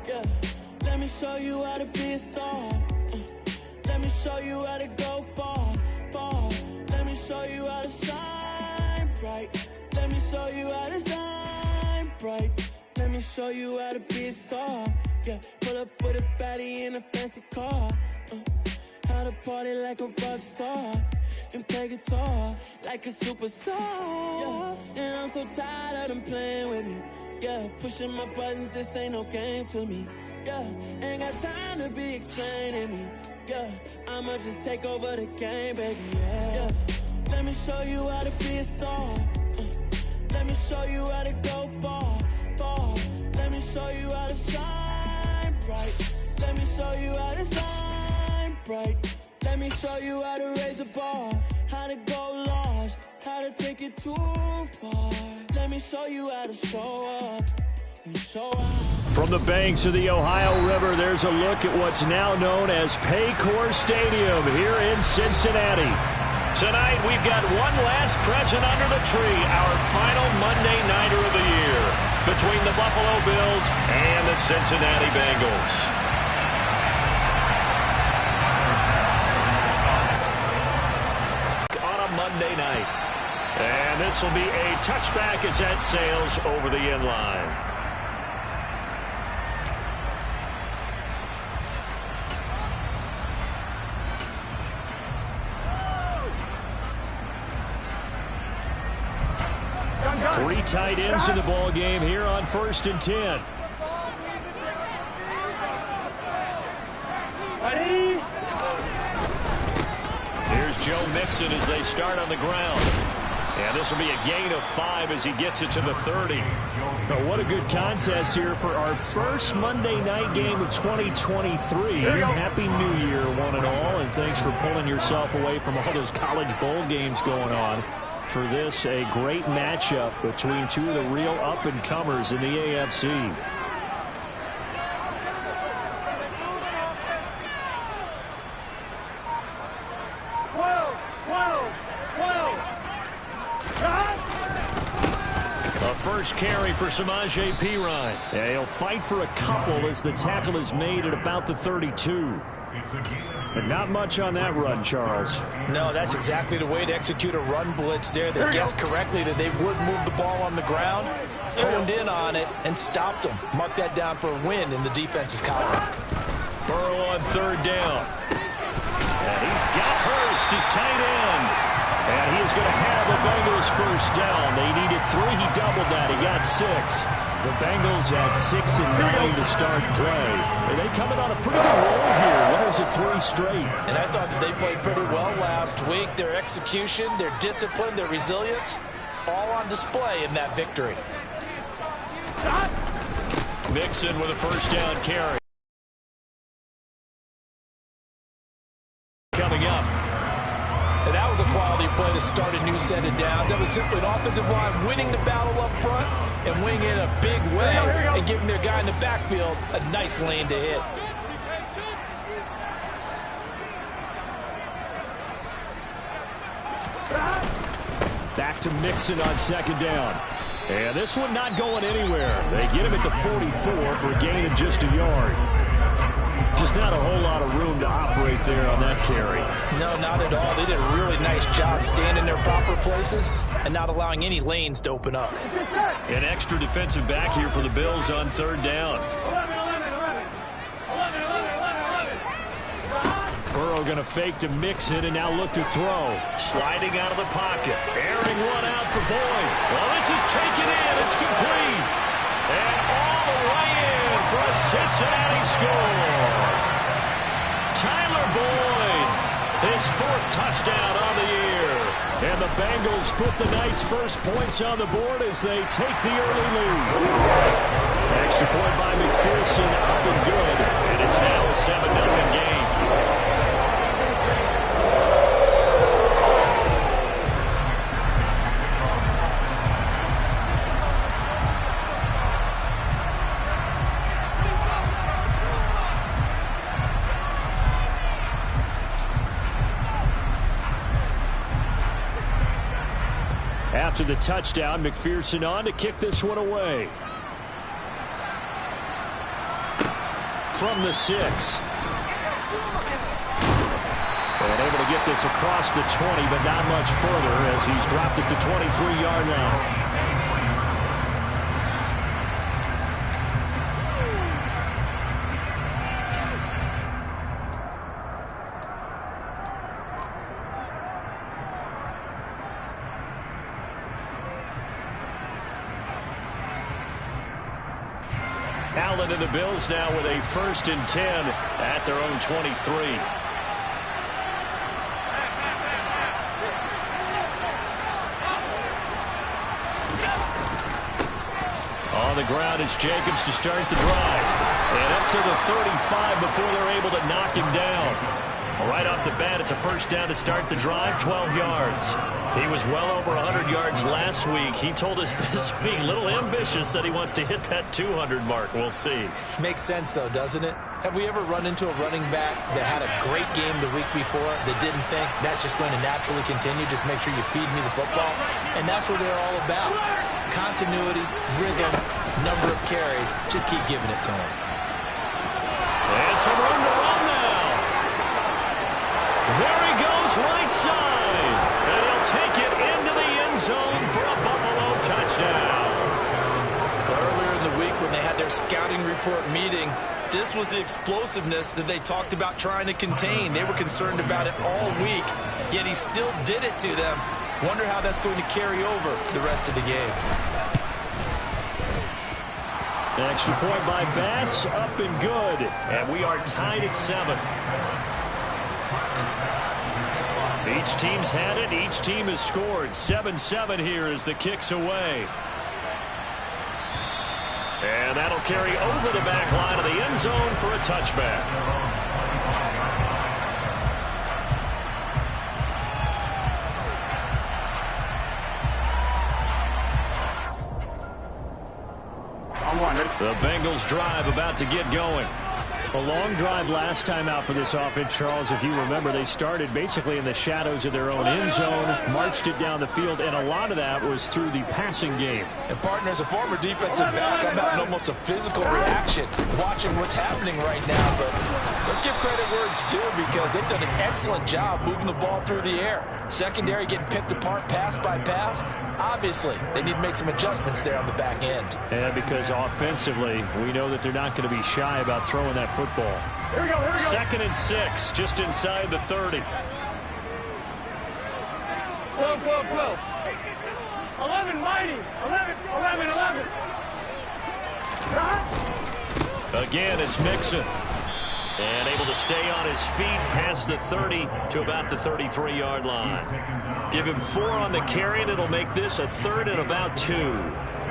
Yeah, let me show you how to be a star. Let me show you how to go far, far. Let me show you how to shine bright. Let me show you how to shine bright. Let me show you how to be a star. Yeah, pull up with a baddie in a fancy car. How to party like a rock star and play guitar like a superstar. Yeah, and I'm so tired of them playing with me. Yeah, pushing my buttons, this ain't no game to me. Yeah, ain't got time to be explaining me. Yeah, I'ma just take over the game, baby. Yeah, let me show you how to be a star. Let me show you how to go far, far. Let me show you how to shine bright. Let me show you how to shine bright. Let me show you how to raise the bar, how to go large, how to take it too far. Let me show you how to show up and show out. From the banks of the Ohio River, there's a look at what's now known as Paycor Stadium here in Cincinnati. Tonight, we've got one last present under the tree, our final Monday Nighter of the year, between the Buffalo Bills and the Cincinnati Bengals. On a Monday night. And this will be a touchback as that sails over the end line. Three tight ends in the ball game here on 1st and 10. Here's Joe Mixon as they start on the ground. And this will be a gain of 5 as he gets it to the 30. Well, what a good contest here for our first Monday night game of 2023. Happy New Year, one and all, and thanks for pulling yourself away from all those college bowl games going on. For this, a great matchup between two of the real up-and-comers in the AFC. A first carry for Samaje Perine. Yeah, he'll fight for a couple as the tackle is made at about the 32. And not much on that run, Charles. No, that's exactly the way to execute a run blitz there. They guessed correctly that they would move the ball on the ground, honed in on it, and stopped them. Mark that down for a win in the defense's column. Burrow on 3rd down. And he's got Hurst, his tight end. And he is going to have the Bengals first down. They needed 3. He doubled that. He got 6. The Bengals at 6 and 9 to start play. And they coming on a pretty good roll here. Winners of 3 straight. And I thought that they played pretty well last week. Their execution, their discipline, their resilience, all on display in that victory. Mixon with a first down carry. Coming up. And that was a quality play to start a new set of downs. That was simply an offensive line winning the battle up front and winning it in a big way and giving their guy in the backfield a nice lane to hit. Back to Mixon on 2nd down. And this one not going anywhere. They get him at the 44 for a gain of just a yard. Just not a whole lot of room to operate there on that carry. No, not at all. They did a really nice job staying in their proper places and not allowing any lanes to open up. An extra defensive back here for the Bills on 3rd down. Burrow going to fake to Mixon and now look to throw. Sliding out of the pocket. Airing one out for Boyd. Well, this is taken in. It's complete. And all the way in for a Cincinnati score. Tyler Boyd, his 4th touchdown on the year. And the Bengals put the night's first points on the board as they take the early lead. Extra point by McPherson, up and good. And it's now a 7-0 game. After the touchdown, McPherson on to kick this one away. from the 6. And able to get this across the 20, but not much further as he's dropped it to 23-yard line. Allen and the Bills now with a 1st and 10 at their own 23. On the ground, it's Jacobs to start the drive. And up to the 35 before they're able to knock him down. Right off the bat, it's a 1st down to start the drive, 12 yards. He was well over 100 yards last week. He told us this week, a little ambitious, that he wants to hit that 200 mark. We'll see. Makes sense, though, doesn't it? Have we ever run into a running back that had a great game the week before that didn't think that's just going to naturally continue? Just make sure you feed me the football. And that's what they're all about. Continuity, rhythm, number of carries. Just keep giving it to him. And some room to run now. There he goes, right side. And he'll take it into the end zone for a Buffalo touchdown. Earlier in the week when they had their scouting report meeting, this was the explosiveness that they talked about trying to contain. They were concerned about it all week, yet he still did it to them. Wonder how that's going to carry over the rest of the game. An extra point by Bass, up and good. And we are tied at 7. Each team's had it. Each team has scored. 7-7 here as the kick's away. And that'll carry over the back line of the end zone for a touchback. The Bengals drive about to get going. A long drive last time out for this offense, Charles. If you remember, they started basically in the shadows of their own end zone, marched it down the field, and a lot of that was through the passing game. And partner, as a former defensive back, I'm having almost a physical reaction watching what's happening right now. But let's give credit where it's due because they've done an excellent job moving the ball through the air. Secondary getting picked apart pass by pass. Obviously, they need to make some adjustments there on the back end. And because offensively, we know that they're not going to be shy about throwing that football. Here we go. 2nd and 6, just inside the 30. 12. 11, mighty. 11. Again, it's Mixon. And able to stay on his feet past the 30 to about the 33-yard line. Give him 4 on the carry, and it'll make this a 3rd and about 2.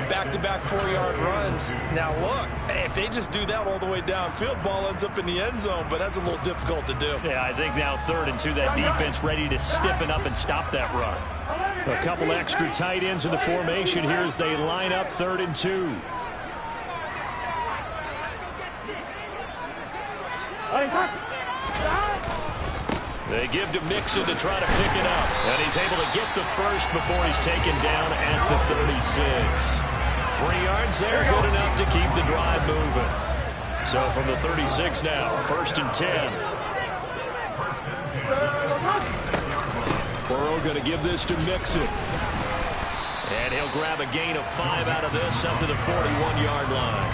Back-to-back 4-yard runs. Now, look, if they just do that all the way downfield, ball ends up in the end zone, but that's a little difficult to do. Yeah, I think now 3rd and 2, that defense ready to stiffen up and stop that run. A couple extra tight ends in the formation here as they line up 3rd and 2. They give to Mixon to try to pick it up. And he's able to get the first before he's taken down at the 36. 3 yards there, good enough to keep the drive moving. So from the 36 now, 1st and 10. Burrow going to give this to Mixon. And he'll grab a gain of 5 out of this up to the 41-yard line.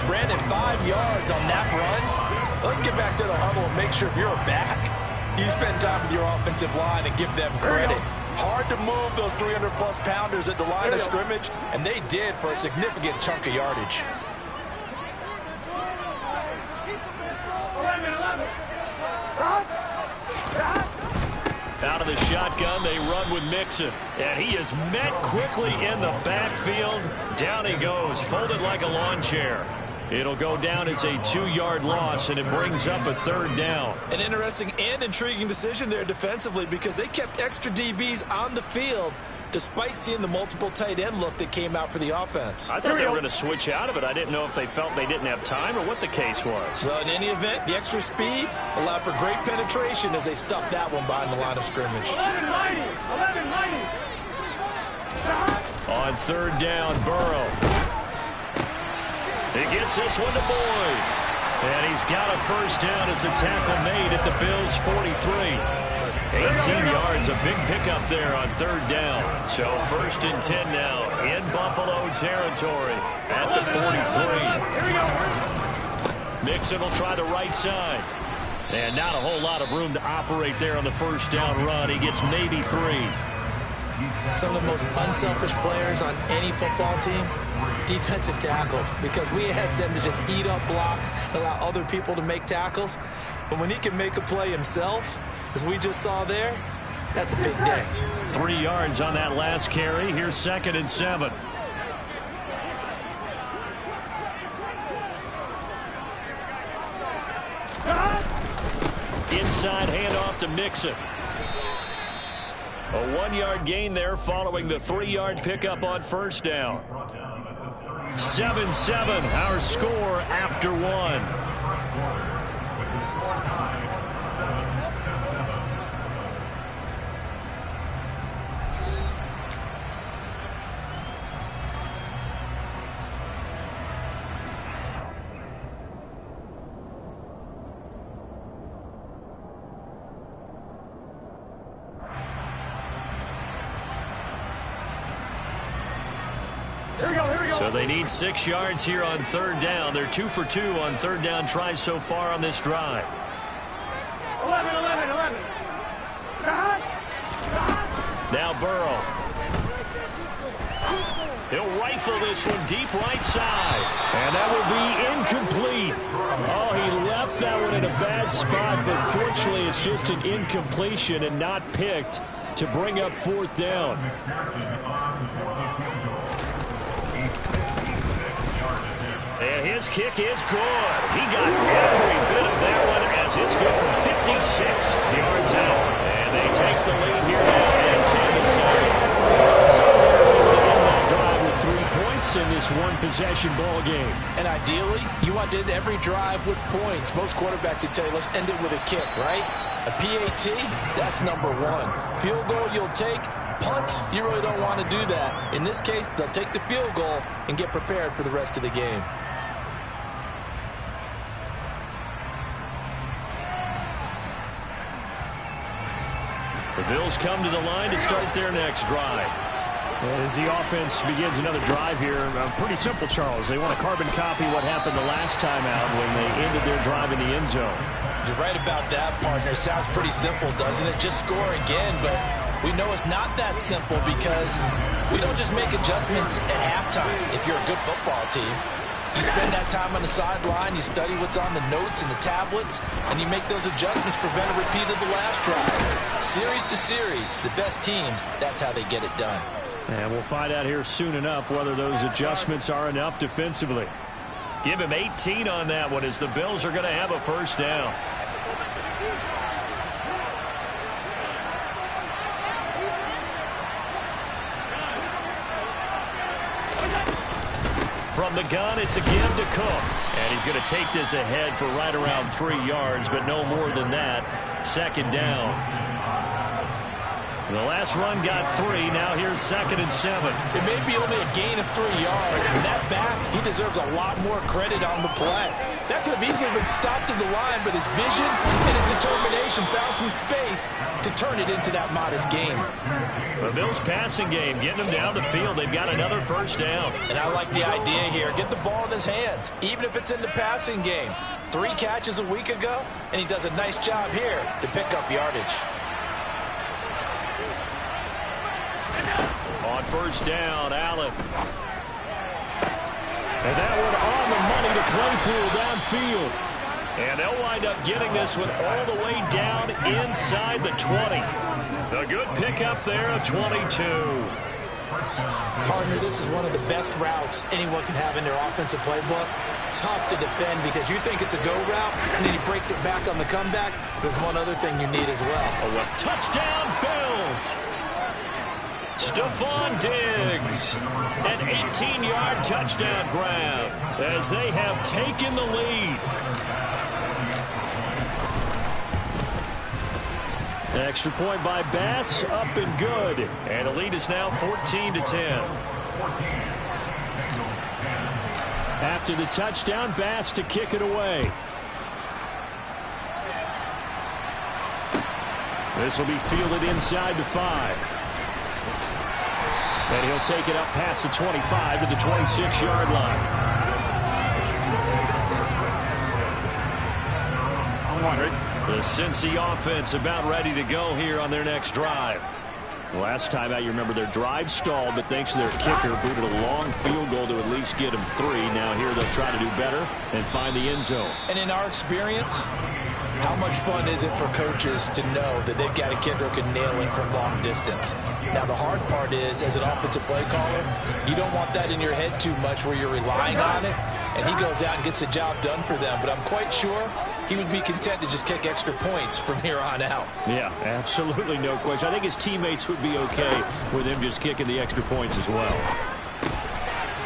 Brandon, 5 yards on that run. Let's get back to the huddle and make sure if you're a back, you spend time with your offensive line and give them credit. Hard to move those 300-plus pounders at the line of scrimmage, and they did for a significant chunk of yardage. 11. Out of the shotgun, they run with Mixon. And he is met quickly in the backfield. Down he goes, folded like a lawn chair. It'll go down as a 2-yard loss, and it brings up a 3rd down. An interesting and intriguing decision there defensively because they kept extra DBs on the field despite seeing the multiple tight end look that came out for the offense. I thought they were going to switch out of it. I didn't know if they felt they didn't have time or what the case was. Well, in any event, the extra speed allowed for great penetration as they stuffed that one behind the line of scrimmage. 11, mighty. On 3rd down, Burrow. He gets this one to Boyd. And he's got a first down as the tackle made at the Bills' 43. 18 yards, a big pickup there on third down. So 1st and 10 now in Buffalo territory at the 43. Mixon will try the right side. And not a whole lot of room to operate there on the first down run. He gets maybe 3. Some of the most unselfish players on any football team, defensive tackles, because we ask them to just eat up blocks, allow other people to make tackles. But when he can make a play himself, as we just saw there, that's a big day. 3 yards on that last carry. Here's 2nd and 7. Inside handoff to Mixon. A 1-yard gain there following the 3-yard pickup on first down. 7-7, our score after 1. So they need 6 yards here on third down. They're 2 for 2 on third down tries so far on this drive. 11. Now Burrow. He'll rifle this one deep right side. And that will be incomplete. Oh, he left that one in a bad spot, but fortunately it's just an incompletion and not picked to bring up 4th down. And his kick is good. He got every bit of that one as it's good from 56 yards out. And they take the lead here now at 10-7. So they're able to end that drive with 3 points in this one-possession ball game. And ideally, you want to end every drive with points. Most quarterbacks would tell you, let's end it with a kick, right? A PAT, that's number 1. Field goal you'll take. Punts, you really don't want to do that. In this case, they'll take the field goal and get prepared for the rest of the game. The Bills come to the line to start their next drive. As the offense begins another drive here, pretty simple, Charles. They want to carbon copy what happened the last time out when they ended their drive in the end zone. You're right about that, partner. Sounds pretty simple, doesn't it? Just score again, but we know it's not that simple because we don't just make adjustments at halftime if you're a good football team. You spend that time on the sideline, you study what's on the notes and the tablets, and you make those adjustments, prevent a repeat of the last drive. Series to series, the best teams, that's how they get it done. And we'll find out here soon enough whether those adjustments are enough defensively. Give him 18 on that one as the Bills are going to have a first down. From the gun, it's a give to Cook. And he's going to take this ahead for right around 3 yards, but no more than that. 2nd down. The last run got 3. Now here's 2nd and 7. It may be only a gain of 3 yards. And that back, he deserves a lot more credit on the play. That could have easily been stopped at the line, but his vision and his determination found some space to turn it into that modest gain. The Bills passing game, getting them down the field. They've got another first down. And I like the idea here. Get the ball in his hands, even if it's in the passing game. 3 catches a week ago, and he does a nice job here to pick up yardage. On first down, Allen. And that one on the money to Claypool downfield. And they'll wind up getting this one all the way down inside the 20. A good pickup there at 22. Partner, this is one of the best routes anyone can have in their offensive playbook. Tough to defend because you think it's a go route, and then he breaks it back on the comeback. There's one other thing you need as well. Oh, a touchdown, Bills! Stephon Diggs, an 18-yard touchdown grab as they have taken the lead. Extra point by Bass, up and good. And the lead is now 14-10. After the touchdown, Bass to kick it away. This will be fielded inside the 5. And he'll take it up past the 25 to the 26-yard line. The Cincy offense about ready to go here on their next drive. Last time out, you remember their drive stalled, but thanks to their kicker, booted a long field goal to at least get them 3. Now here they'll try to do better and find the end zone. And in our experience, how much fun is it for coaches to know that they've got a kicker who can nail it from long distance? Now, the hard part is, as an offensive play caller, you don't want that in your head too much where you're relying on it, and he goes out and gets the job done for them. But I'm quite sure he would be content to just kick extra points from here on out. Yeah, absolutely no question. I think his teammates would be okay with him just kicking the extra points as well.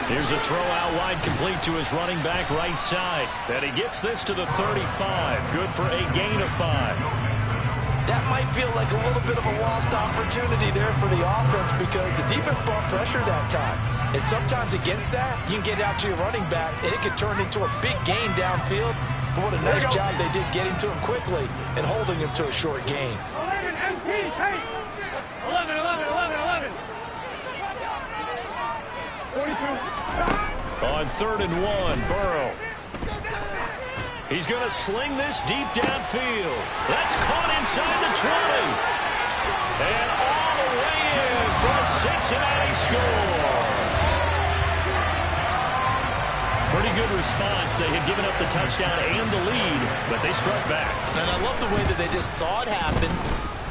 Here's a throw out wide, complete to his running back right side. And he gets this to the 35. Good for a gain of 5. That might feel like a little bit of a lost opportunity there for the offense because the defense brought pressure that time. And sometimes against that, you can get out to your running back, and it can turn into a big gain downfield. But what a nice job they did getting to him quickly and holding him to a short gain. 11 MT, hey! 11, 11, 11, 11. 42. On 3rd and 1, Burrow. He's going to sling this deep downfield. That's caught inside the 20. And all the way in for a Cincinnati score. Pretty good response. They had given up the touchdown and the lead, but they struck back. And I love the way that they just saw it happen.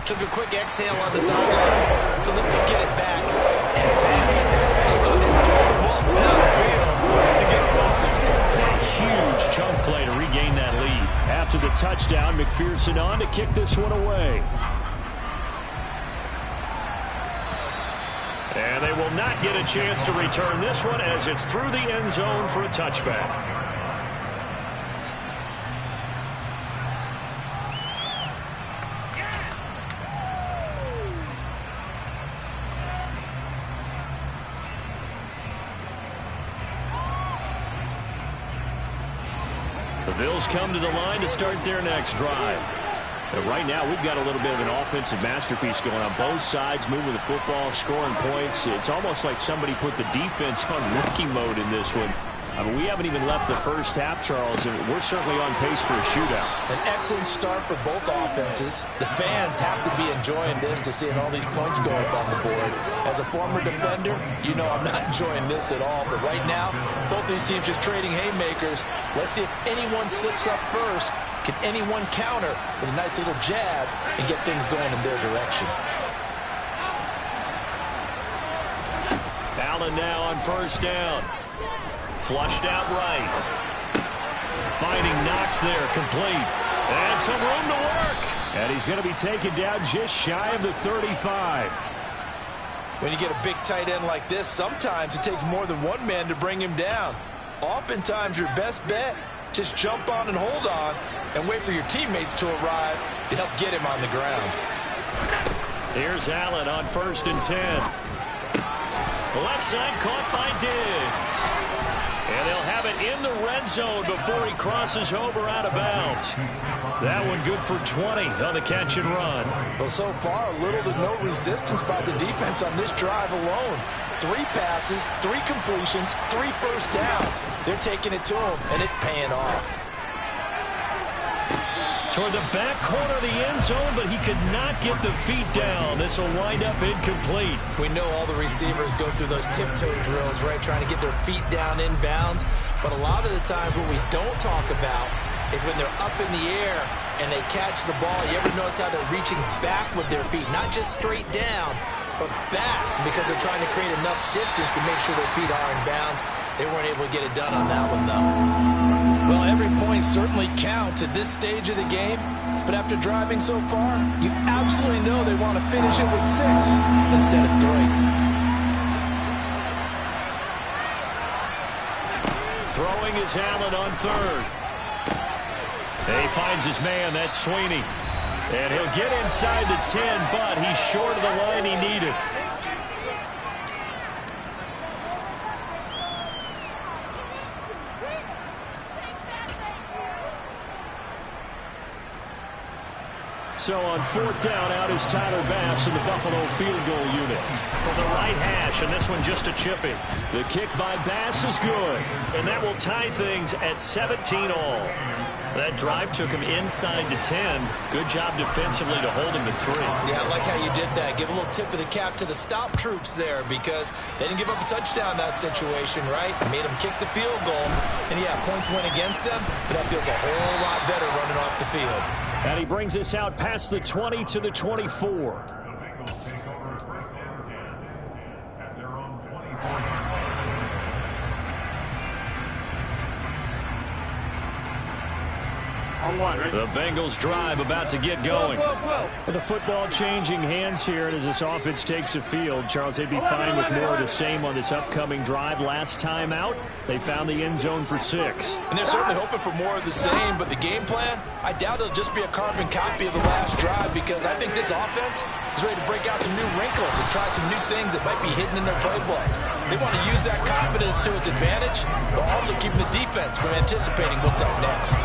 Took a quick exhale on the sideline. So let's go get it back and fast. Let's go ahead and throw the ball downfield to get a 1-6 point. A huge chunk play to regain that lead. After the touchdown, McPherson on to kick this one away. And they will not get a chance to return this one as it's through the end zone for a touchback. The Bills come to the line to start their next drive. But right now, we've got a little bit of an offensive masterpiece going on both sides, moving the football, scoring points. It's almost like somebody put the defense on rookie mode in this one. I mean, we haven't even left the first half, Charles, and we're certainly on pace for a shootout. An excellent start for both offenses. The fans have to be enjoying this to seeing all these points go up on the board. As a former defender, you know I'm not enjoying this at all. But right now, both these teams just trading haymakers. Let's see if anyone slips up first. Can anyone counter with a nice little jab and get things going in their direction? Allen now on first down. Flushed out right. Finding Knox there, complete. And some room to work. And he's going to be taken down just shy of the 35. When you get a big tight end like this, sometimes it takes more than one man to bring him down. Oftentimes, your best bet, just jump on and hold on and wait for your teammates to arrive to help get him on the ground. Here's Allen on 1st and 10. Left side caught by Diggs. And they'll have it in the red zone before he crosses over out of bounds. That one good for 20 on the catch and run. Well, so far, little to no resistance by the defense on this drive alone. 3 passes, 3 completions, 3 first downs. They're taking it to him, and it's paying off. Toward the back corner of the end zone, but he could not get the feet down. This will wind up incomplete. We know all the receivers go through those tiptoe drills, right, trying to get their feet down inbounds. But a lot of the times what we don't talk about is when they're up in the air and they catch the ball. You ever notice how they're reaching back with their feet? Not just straight down, but back, because they're trying to create enough distance to make sure their feet are in bounds. They weren't able to get it done on that one, though. Well, every point certainly counts at this stage of the game, but after driving so far, you absolutely know they want to finish it with 6 instead of 3. Throwing is Allen on 3rd. He finds his man, that's Sweeney. And he'll get inside the 10, but he's short of the line he needed. So on 4th down, out is Tyler Bass in the Buffalo field goal unit. From the right hash, and this one just a chipping. The kick by Bass is good, and that will tie things at 17 all. That drive took him inside the 10. Good job defensively to hold him to 3. Yeah, I like how you did that. Give a little tip of the cap to the stop troops there because they didn't give up a touchdown in that situation, right? Made them kick the field goal. And, yeah, points went against them, but that feels a whole lot better running off the field. And he brings us out past the 20 to the 24. The Bengals drive about to get going. With the football changing hands here as this offense takes the field. Charles, they'd be fine with more of the same on this upcoming drive. Last time out, they found the end zone for 6. And they're certainly hoping for more of the same, but the game plan, I doubt it'll just be a carbon copy of the last drive because I think this offense is ready to break out some new wrinkles and try some new things that might be hidden in their playbook. They want to use that confidence to its advantage, while also keeping the defense from anticipating what's up next.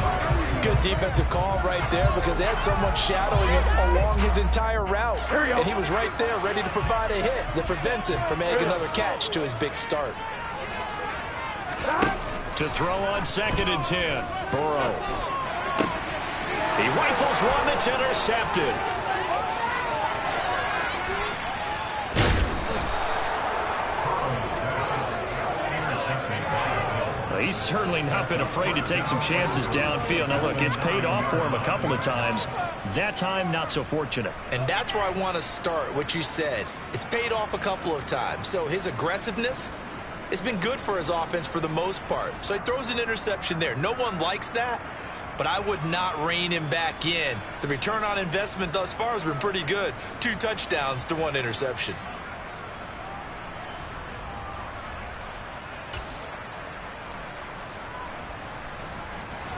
Good defensive call right there because they had someone shadowing him along his entire route. And he was right there ready to provide a hit that prevents him from making another catch to his big start. To throw on 2nd and 10. Burrow. He rifles one that's intercepted. He's certainly not been afraid to take some chances downfield. Now, look, it's paid off for him a couple of times. That time, not so fortunate. And that's where I want to start, what you said. It's paid off a couple of times. So his aggressiveness, it's been good for his offense for the most part. So he throws an interception there. No one likes that, but I would not rein him back in. The return on investment thus far has been pretty good. 2 touchdowns to 1 interception.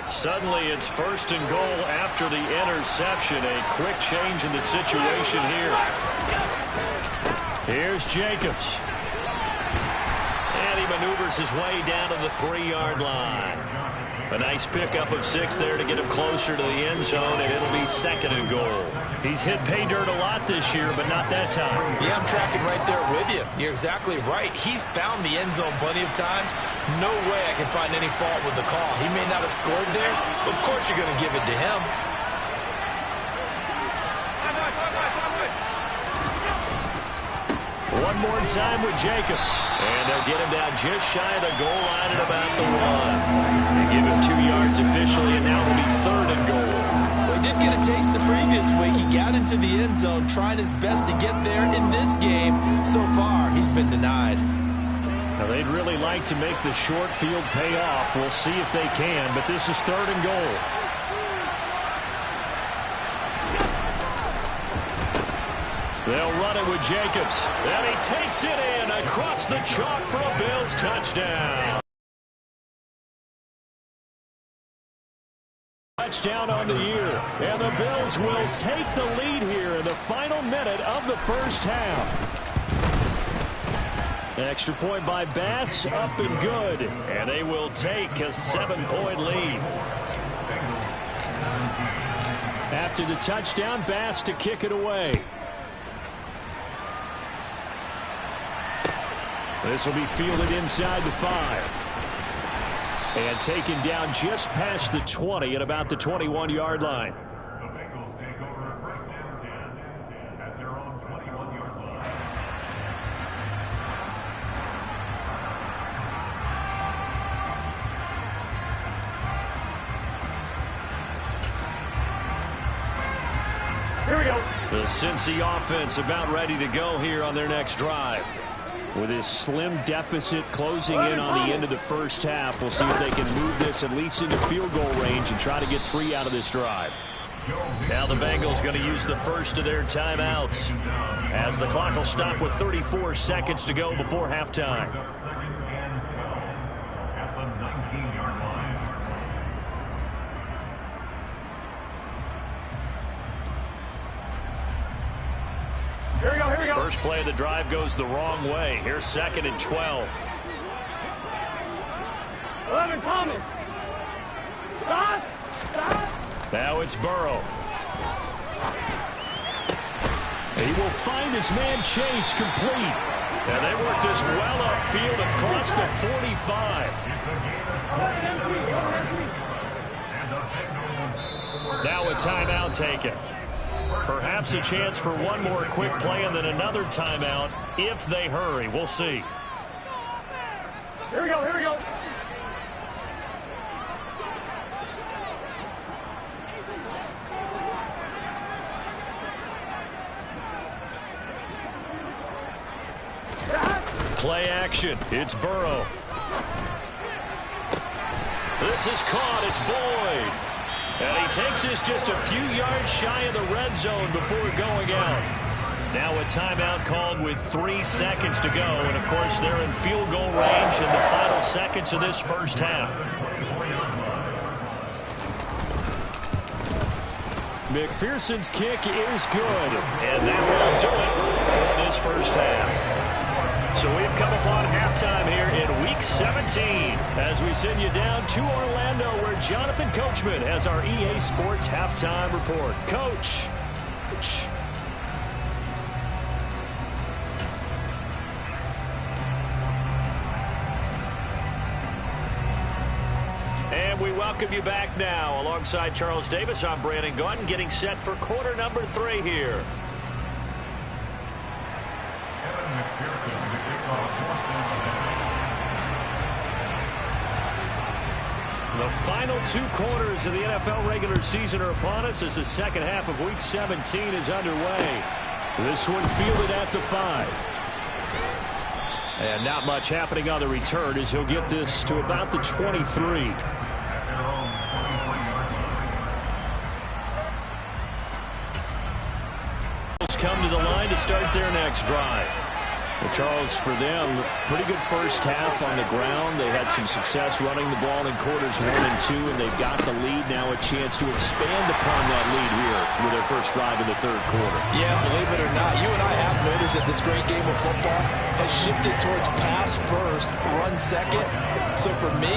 Suddenly, it's 1st and goal after the interception. A quick change in the situation here. Here's Jacobs. And he maneuvers his way down to the 3-yard line. A nice pickup of 6 there to get him closer to the end zone, and it'll be 2nd and goal. He's hit pay dirt a lot this year, but not that time. Yeah, I'm tracking right there with you. You're exactly right. He's found the end zone plenty of times. No way I can find any fault with the call. He may not have scored there, but of course you're going to give it to him. One more time with Jacobs. And they'll get him down just shy of the goal line at about the 1. They give him 2 yards officially, and now it'll be 3rd and goal. Well, he did get a taste the previous week. He got into the end zone, trying his best to get there in this game. So far, he's been denied. Now, they'd really like to make the short field pay off. We'll see if they can, but this is 3rd and goal. They'll run it with Jacobs. And he takes it in across the chalk for a Bills touchdown. Touchdown on the year. And the Bills will take the lead here in the final minute of the first half. An extra point by Bass, up and good. And they will take a 7-point lead. After the touchdown, Bass to kick it away. This will be fielded inside the 5. And taken down just past the 20 at about the 21-yard line. The Bengals take over 1st and 10 at their own 21-yard line. Here we go. The Cincy offense about ready to go here on their next drive. With his slim deficit closing in on the end of the first half, we'll see if they can move this at least into field goal range and try to get 3 out of this drive. Now the Bengals going to use the first of their timeouts as the clock will stop with 34 seconds to go before halftime. 2nd and 12 at the 19-yard line. Here we go, here we go. First play of the drive goes the wrong way. Here's 2nd and 12. 11, Thomas. Stop. Now it's Burrow. He will find his man Chase complete. And they work this well upfield across the 45. Now a timeout taken. Perhaps a chance for one more quick play and then another timeout if they hurry. We'll see. Here we go, here we go. Play action. It's Burrow. This is caught. It's Boyd. And he takes this just a few yards shy of the red zone before going out. Now a timeout called with 3 seconds to go. And, of course, they're in field goal range in the final seconds of this first half. McPherson's kick is good. And that will do it for this first half. So we've come upon halftime here in Week 17 as we send you down to Orlando where Jonathan Coachman has our EA Sports halftime report. Coach. And we welcome you back now. Alongside Charles Davis, I'm Brandon Gaudin getting set for quarter number 3 here. The final 2 quarters of the NFL regular season are upon us as the second half of Week 17 is underway. This one fielded at the 5. And not much happening on the return as he'll get this to about the 23. Come to the line to start their next drive. Well, Charles, for them, pretty good first half on the ground. They had some success running the ball in quarters 1 and 2, and they've got the lead now, a chance to expand upon that lead here with their first drive in the third quarter. Yeah, believe it or not, you and I have noticed that this great game of football has shifted towards pass first, run second. So for me,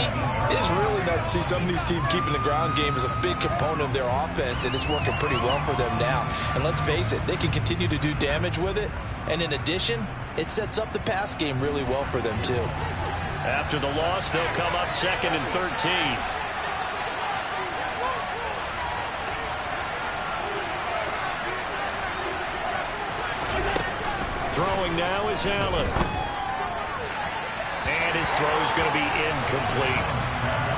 it's really nice to see some of these teams keeping the ground game as a big component of their offense, and it's working pretty well for them now. And let's face it, they can continue to do damage with it. And in addition, it sets up the pass game really well for them, too. After the loss, they'll come up 2nd and 13. Throwing now is Allen. And his throw is going to be incomplete.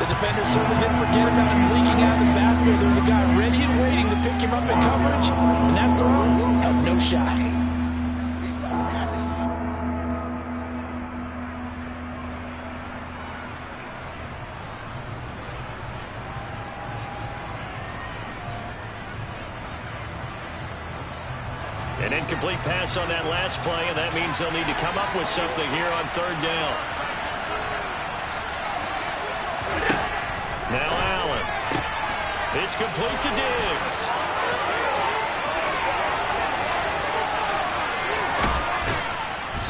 The defender certainly didn't forget about him leaking out of the backfield. There was a guy ready and waiting to pick him up in coverage, and that throw had no shot. An incomplete pass on that last play, and that means they'll need to come up with something here on 3rd down. Now Allen. It's complete to Diggs.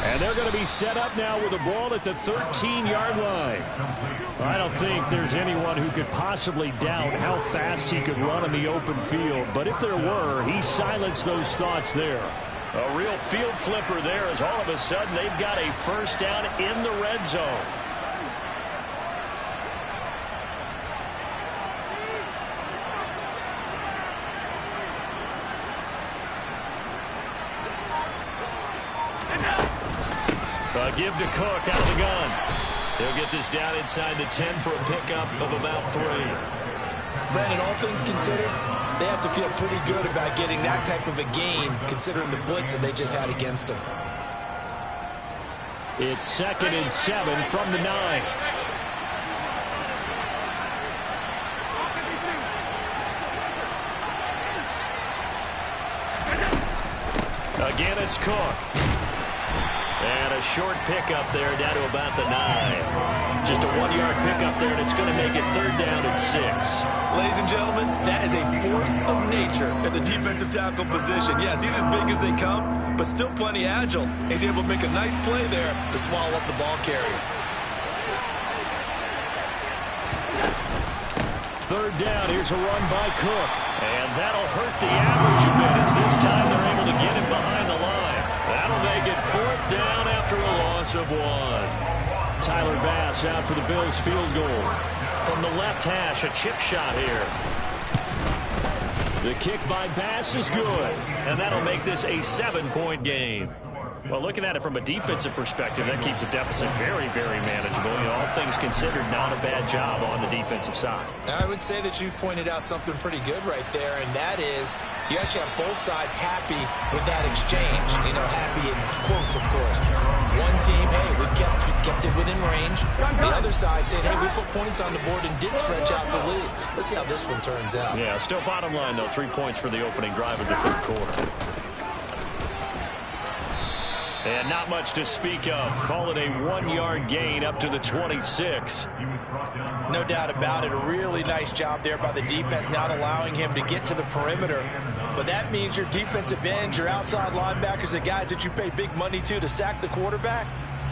And they're going to be set up now with the ball at the 13-yard line. I don't think there's anyone who could possibly doubt how fast he could run in the open field. But if there were, he silenced those thoughts there. A real field flipper there as all of a sudden they've got a first down in the red zone. Give to Cook out of the gun. He'll get this down inside the 10 for a pickup of about 3. Brandon, all things considered, they have to feel pretty good about getting that type of a gain, considering the blitz that they just had against them. It's 2nd and 7 from the 9. Again, it's Cook. And a short pickup there down to about the 9. Just a 1-yard pickup there, and it's going to make it 3rd down and 6. Ladies and gentlemen, that is a force of nature at the defensive tackle position. Yes, he's as big as they come, but still plenty agile. He's able to make a nice play there to swallow up the ball carrier. 3rd down, here's a run by Cook. And that'll hurt the average a bit as this time they're able to get him behind the line. That'll make it 4th down after a loss of 1. Tyler Bass out for the Bills field goal. From the left hash, a chip shot here. The kick by Bass is good, and that'll make this a 7-point game. Well, looking at it from a defensive perspective, that keeps the deficit very, very manageable. You know, all things considered, not a bad job on the defensive side. I would say that you've pointed out something pretty good right there, and that is you actually have both sides happy with that exchange. You know, happy in quotes, of course. One team, hey, we've kept it within range. The other side saying, hey, we put points on the board and did stretch out the lead. Let's see how this one turns out. Yeah, still bottom line, though, 3 points for the opening drive of the 3rd quarter. And not much to speak of. Call it a 1-yard gain up to the 26. No doubt about it. A really nice job there by the defense, not allowing him to get to the perimeter. But that means your defensive ends, your outside linebackers, the guys that you pay big money to sack the quarterback,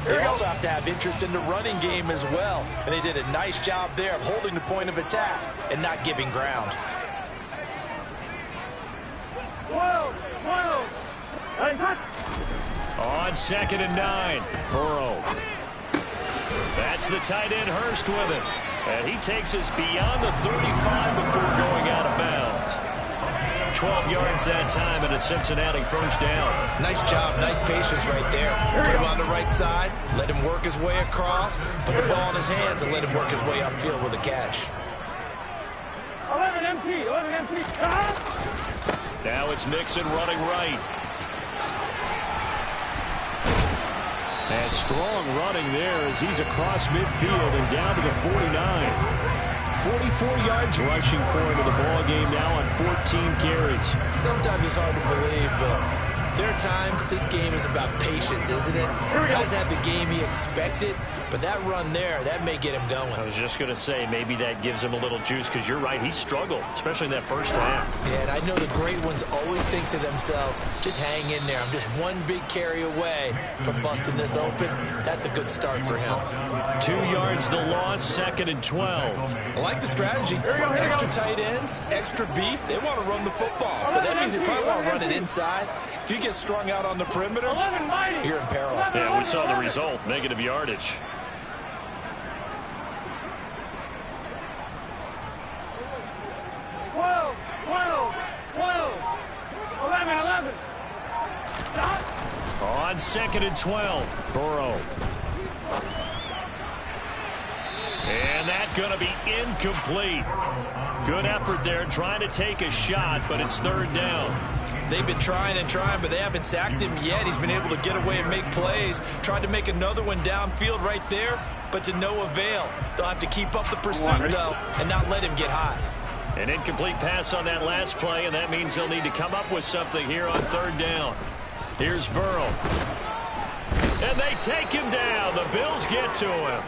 they also have to have interest in the running game as well. And they did a nice job there of holding the point of attack and not giving ground. 12. On 2nd and 9, Burrow. That's the tight end Hurst with it. And he takes us beyond the 35 before going out of bounds. 12 yards that time and a Cincinnati 1st down. Nice job, nice patience right there. Put him on the right side, let him work his way across, put the ball in his hands and let him work his way upfield with a catch. 11 MT. Now it's Mixon running right. And strong running there as he's across midfield and down to the 49. 44 yards rushing for him in the ball game now on 14 carries. Sometimes it's hard to believe, but there are times this game is about patience, isn't it? He doesn't have the game he expected, but that run there, that may get him going. I was just going to say, maybe that gives him a little juice because you're right, he struggled, especially in that 1st half. Yeah, and I know the great ones always think to themselves, just hang in there. I'm just one big carry away from busting this open. That's a good start for him. 2 yards the loss, 2nd and 12. I like the strategy. Extra tight ends, extra beef. They want to run the football, but that means they probably want to run it inside. If you get strung out on the perimeter, you're in peril. Yeah, we saw the result, negative yardage. On 2nd and 12, Burrow. And that's going to be incomplete. Good effort there, trying to take a shot, but it's 3rd down. They've been trying and trying, but they haven't sacked him yet. He's been able to get away and make plays. Tried to make another one downfield right there, but to no avail. They'll have to keep up the pursuit, though, and not let him get hot. An incomplete pass on that last play, and that means they'll need to come up with something here on 3rd down. Here's Burrow. And they take him down. The Bills get to him.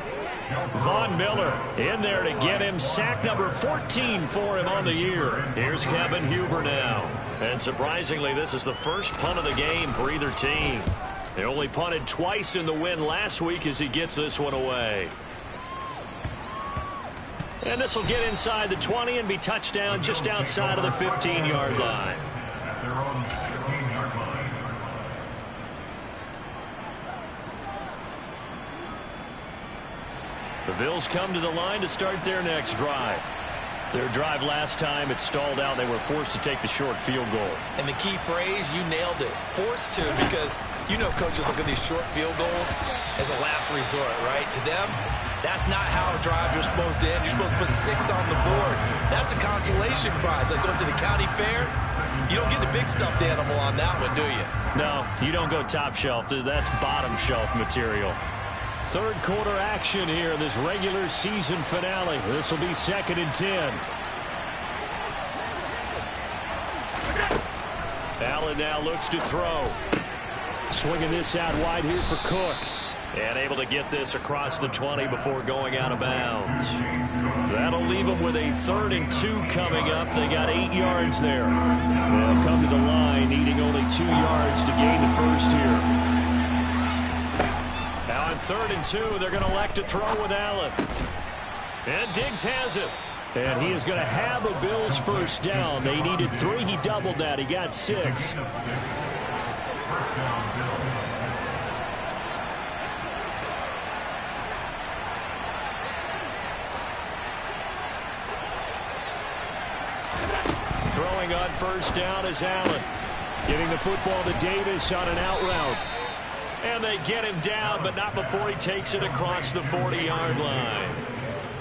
Von Miller in there to get him. Sack number 14 for him on the year. Here's Kevin Huber now. And surprisingly, this is the first punt of the game for either team. They only punted twice in the win last week as he gets this one away. And this will get inside the 20 and be touchdown just outside of the 15-yard line. At their own 15-yard line. The Bills come to the line to start their next drive. Their drive last time, it stalled out. They were forced to take the short field goal. And the key phrase, you nailed it. Forced to, because you know coaches look at these short field goals as a last resort, right? To them, that's not how drives are supposed to end. You're supposed to put 6 on the board. That's a consolation prize. Like going to the county fair, you don't get the big stuffed animal on that one, do you? No, you don't go top shelf. That's bottom shelf material. 3rd quarter action here in this regular season finale. This will be 2nd and 10. Allen now looks to throw. Swinging this out wide here for Cook. And able to get this across the 20 before going out of bounds. That'll leave them with a 3rd and 2 coming up. They got 8 yards there. They'll come to the line needing only 2 yards to gain the first here. Now on 3rd and 2, they're going to elect to throw with Allen. And Diggs has it. And he is going to have a Bills first down. They needed 3. He doubled that. He got 6. Throwing on first down is Allen. Giving the football to Davis on an out route. And they get him down, but not before he takes it across the 40-yard line.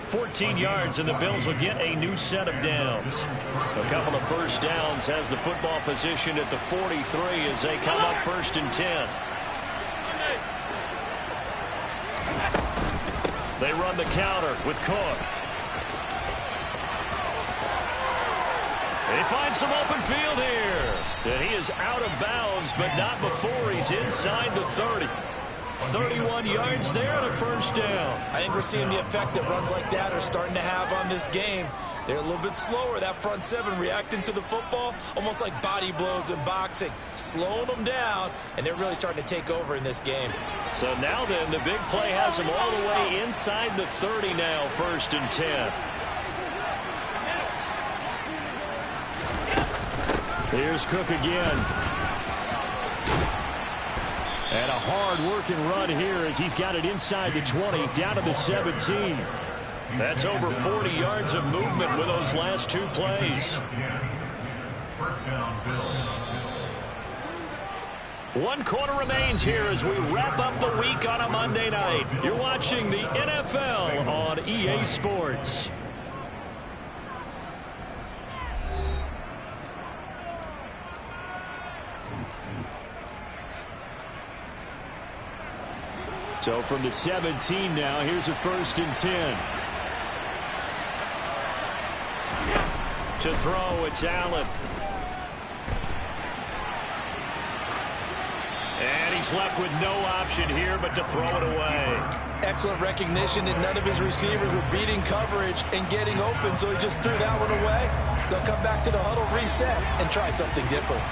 14 yards, and the Bills will get a new set of downs. A couple of first downs has the football positioned at the 43 as they come up 1st and 10. They run the counter with Cook. They find some open field here. And he is out of bounds, but not before he's inside the 30. 31 yards there and a first down. I think we're seeing the effect that runs like that are starting to have on this game. They're a little bit slower, that front seven, reacting to the football, almost like body blows in boxing, slowing them down, and they're really starting to take over in this game. So now then, the big play has them all the way inside the 30 now, 1st and 10. Here's Cook again. And a hard-working run here as he's got it inside the 20, down to the 17. That's over 40 yards of movement with those last 2 plays. First down, Bills. 1 quarter remains here as we wrap up the week on a Monday night. You're watching the NFL on EA Sports. So from the 17 now, here's a 1st and 10. To throw, it's Allen. And he's left with no option here but to throw it away. Excellent recognition that none of his receivers were beating coverage and getting open, so he just threw that one away. They'll come back to the huddle, reset, and try something different.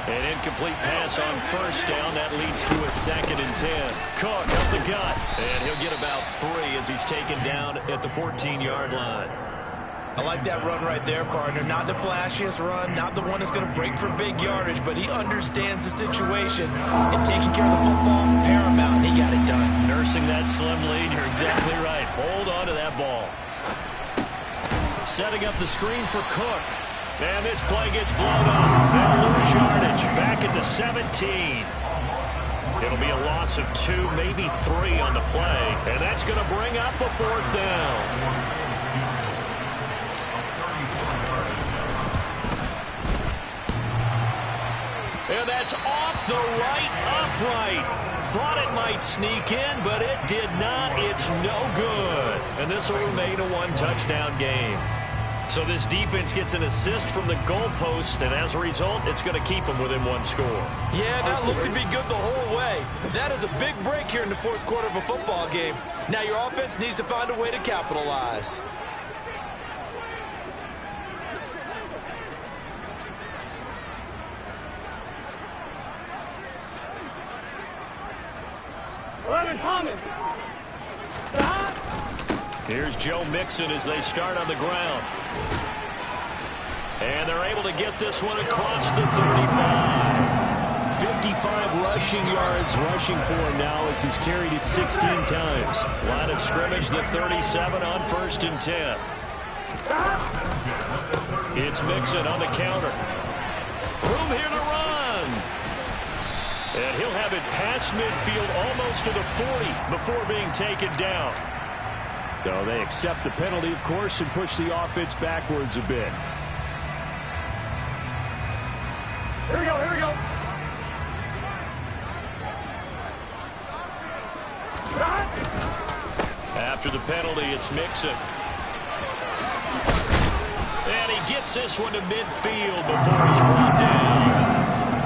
An incomplete pass on first down. That leads to a 2nd and 10. Cook up the gut. And he'll get about 3 as he's taken down at the 14-yard line. I like that run right there, partner. Not the flashiest run, not the one that's going to break for big yardage, but he understands the situation, and taking care of the football, paramount. He got it done. Nursing that slim lead. You're exactly right. Hold on to that ball. Setting up the screen for Cook. And this play gets blown up. They'll lose yardage back at the 17. It'll be a loss of 2, maybe 3 on the play. And that's going to bring up a 4th down. And that's off the right upright. Thought it might sneak in, but it did not. It's no good. And this will remain a 1-touchdown game. So this defense gets an assist from the goalpost, and as a result, it's going to keep them within 1 score. Yeah, that looked to be good the whole way. But that is a big break here in the 4th quarter of a football game. Now your offense needs to find a way to capitalize. Here's Joe Mixon as they start on the ground. And they're able to get this one across the 35. 55 rushing yards rushing for him now as he's carried it 16 times. Line of scrimmage, the 37 on 1st and 10. It's Mixon on the counter. Room here to run. And he'll have it past midfield almost to the 40 before being taken down. So they accept the penalty, of course, and push the offense backwards a bit. Here we go, here we go. After the penalty, it's Mixon. And he gets this one to midfield before he's brought down.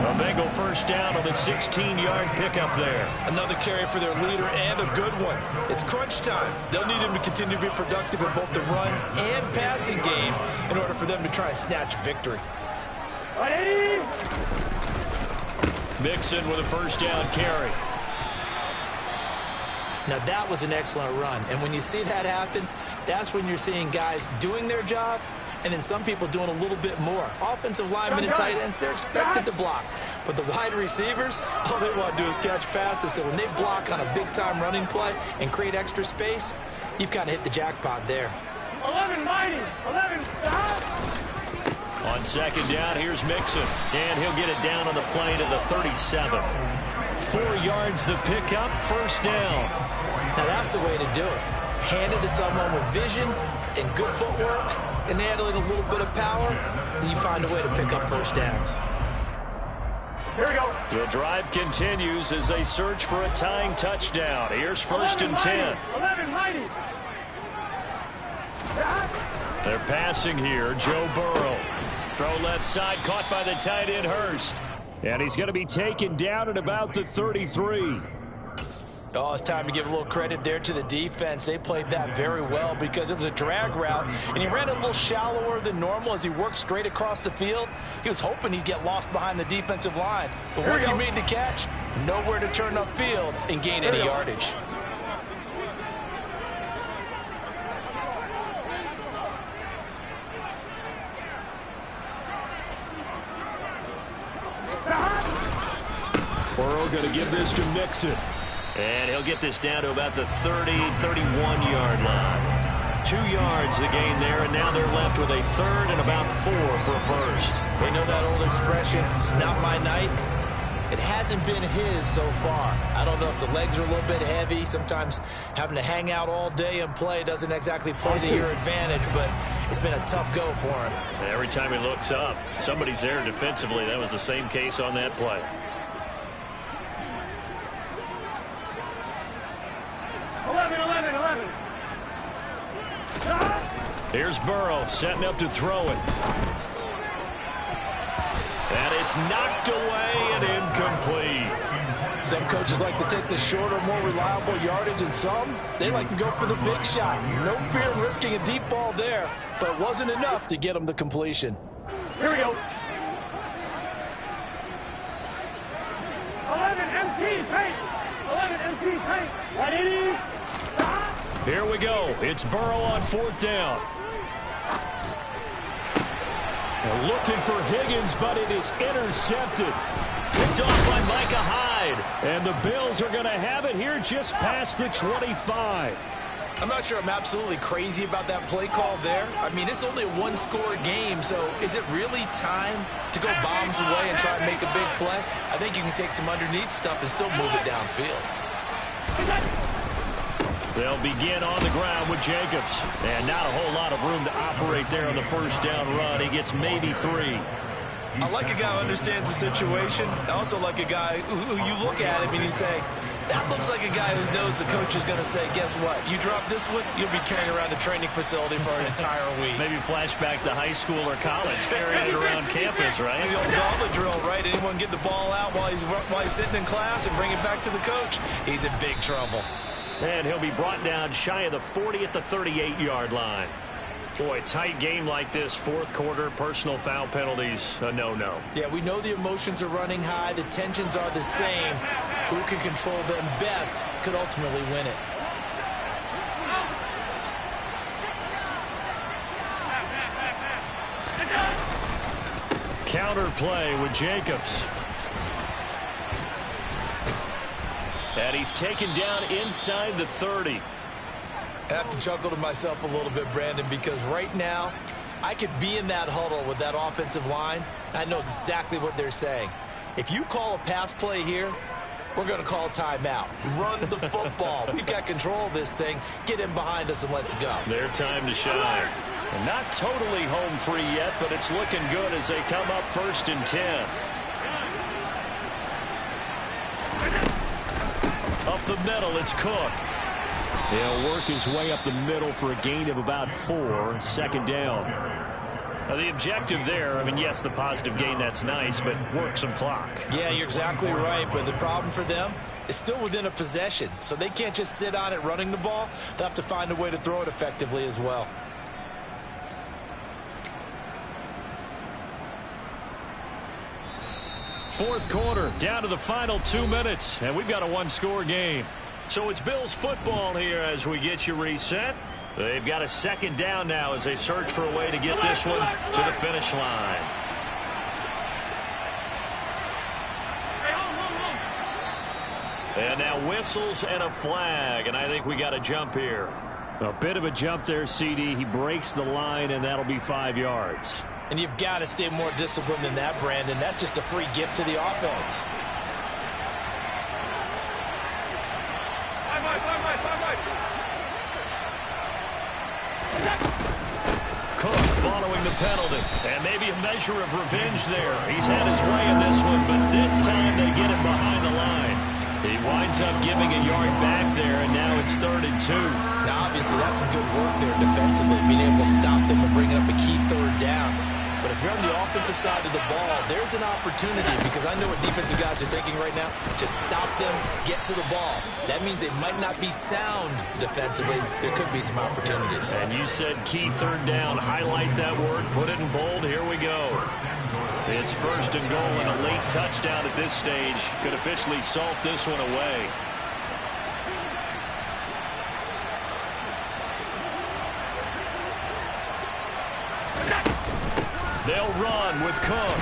A Bengal first down on the 16-yard pickup there. Another carry for their leader and a good one. It's crunch time. They'll need him to continue to be productive in both the run and passing game in order for them to try and snatch victory. Ready? Mixon with a first down carry. Now, that was an excellent run. And when you see that happen, that's when you're seeing guys doing their job and then some people doing a little bit more. Offensive linemen and tight ends, they're expected to block. But the wide receivers, all they want to do is catch passes. So when they block on a big-time running play and create extra space, you've kind of hit the jackpot there. 11 mighty. 11 stop. On second down, here's Mixon. And he'll get it down on the play to the 37. 4 yards the pickup, first down. Now that's the way to do it. Hand it to someone with vision and good footwork and add in a little bit of power, and you find a way to pick up first downs. Here we go. The drive continues as they search for a tying touchdown. Here's first and 10. 11 mighty. They're passing here. Joe Burrow. Throw left side, caught by the tight end Hurst. And he's going to be taken down at about the 33. Oh, it's time to give a little credit there to the defense. They played that very well because it was a drag route, and he ran a little shallower than normal as he worked straight across the field. He was hoping he'd get lost behind the defensive line. But once he made the catch, nowhere to turn upfield and gain any yardage. Burrow going to give this to Mixon. And he'll get this down to about the 30, 31-yard line. 2 yards the gain there, and now they're left with a third and about 4 for a first. They know that old expression, it's not my night. It hasn't been his so far. I don't know if the legs are a little bit heavy. Sometimes having to hang out all day and play doesn't exactly play to your advantage, but it's been a tough go for him. And every time he looks up, somebody's there defensively. That was the same case on that play. Here's Burrow setting up to throw it. And it's knocked away and incomplete. Some coaches like to take the shorter, more reliable yardage, and some, they like to go for the big shot. No fear of risking a deep ball there, but it wasn't enough to get him the completion. Here we go. 11 MT paint. 11 MT paint. Ready? Here we go. It's Burrow on fourth down. They're looking for Higgins, but it is intercepted. Picked off by Micah Hyde. And the Bills are going to have it here just past the 25. I'm not sure I'm absolutely crazy about that play call there. I mean, it's only a one-score game, so is it really time to go bombs away and try and make a big play? I think you can take some underneath stuff and still move it downfield. They'll begin on the ground with Jacobs. And not a whole lot of room to operate there on the first down run. He gets maybe 3. I like a guy who understands the situation. I also like a guy who you look at him and you say, that looks like a guy who knows the coach is going to say, guess what? You drop this one, you'll be carrying around the training facility for an entire week. Maybe flashback to high school or college, carrying it around campus, right? The old gauntlet drill, right? Anyone get the ball out while he's sitting in class and bring it back to the coach? He's in big trouble. And he'll be brought down shy of the 40 at the 38-yard line. Boy, tight game like this, fourth quarter, personal foul penalties, a no-no. Yeah, we know the emotions are running high. The tensions are the same. Who can control them best could ultimately win it. Counter play with Jacobs. And he's taken down inside the 30. I have to chuckle to myself a little bit, Brandon, because right now I could be in that huddle with that offensive line, and I know exactly what they're saying. If you call a pass play here, we're going to call timeout. Run the football. We've got control of this thing. Get in behind us and let's go. Their time to shine. And not totally home free yet, but it's looking good as they come up first and 10. Up the middle, it's Cook. He'll work his way up the middle for a gain of about 4, second down. Now, the objective there, I mean, yes, the positive gain, that's nice, but work some clock. Yeah, you're exactly right, but the problem for them is still within a possession, so they can't just sit on it running the ball. They'll have to find a way to throw it effectively as well. Fourth quarter, down to the final 2 minutes, and we've got a one-score game. So it's Bills football here as we get you reset. They've got a second down now as they search for a way to get this one to the finish line. And now whistles and a flag, and I think we got a jump here. A bit of a jump there, CD. He breaks the line, and that'll be 5 yards. And you've got to stay more disciplined than that, Brandon. That's just a free gift to the offense. Cook following the penalty. And maybe a measure of revenge there. He's had his way in this one, but this time they get it behind the line. He winds up giving a yard back there, and now it's 3rd and 2. Now, obviously, that's some good work there defensively, being able to stop them and bringing up a key 3rd down. But if you're on the offensive side of the ball, there's an opportunity, because I know what defensive guys are thinking right now. Just stop them, get to the ball. That means they might not be sound defensively. There could be some opportunities. And you said key 3rd down. Highlight that word. Put it in bold. Here we go. It's 1st and goal, and a late touchdown at this stage could officially salt this one away. They'll run with Cook.